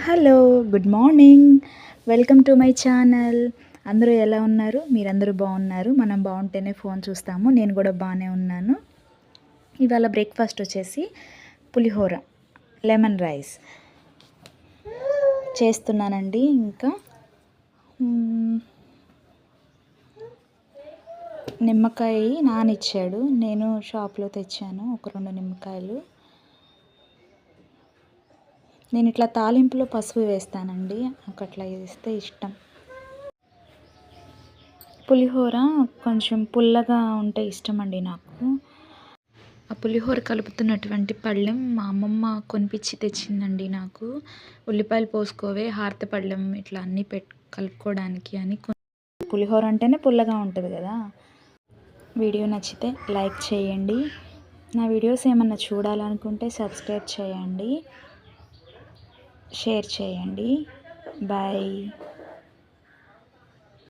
Hello, good morning. Welcome to my channel. అందరూ ఎలా ఉన్నారు? మీరందరూ బాగున్నారు. మనం బాగుంటేనే ఫోన్ చూస్తాము. నేను కూడా బాగానే ఉన్నాను. ఇవాళ బ్రేక్ఫాస్ట్ వచ్చేసి పులిహోర, లెమన్ రైస్ చేస్తున్నానండి. ఇంకా నిమ్మకాయ నానిచ్చాడు, నేను షాప్లో తెచ్చాను ఒక 2 నిమ్మకాయలు. నేను ఇట్లా తాలింపులో పసుపు వేస్తానండి, నాకు అట్లా వేస్తే ఇష్టం. పులిహోర కొంచెం పుల్లగా ఉంటే ఇష్టం అండి నాకు. ఆ పులిహోర కలుపుతున్నటువంటి పళ్ళెం మా అమ్మమ్మ కొనిపించి తెచ్చిందండి నాకు. ఉల్లిపాయలు పోసుకోవే హారతి పళ్ళెం ఇట్లా అన్నీ కలుపుకోవడానికి అని. పులిహోర అంటేనే పుల్లగా ఉంటుంది కదా. వీడియో నచ్చితే లైక్ చేయండి. నా వీడియోస్ ఏమన్నా చూడాలనుకుంటే సబ్స్క్రైబ్ చేయండి, షేర్ చేయండి. బాయ్.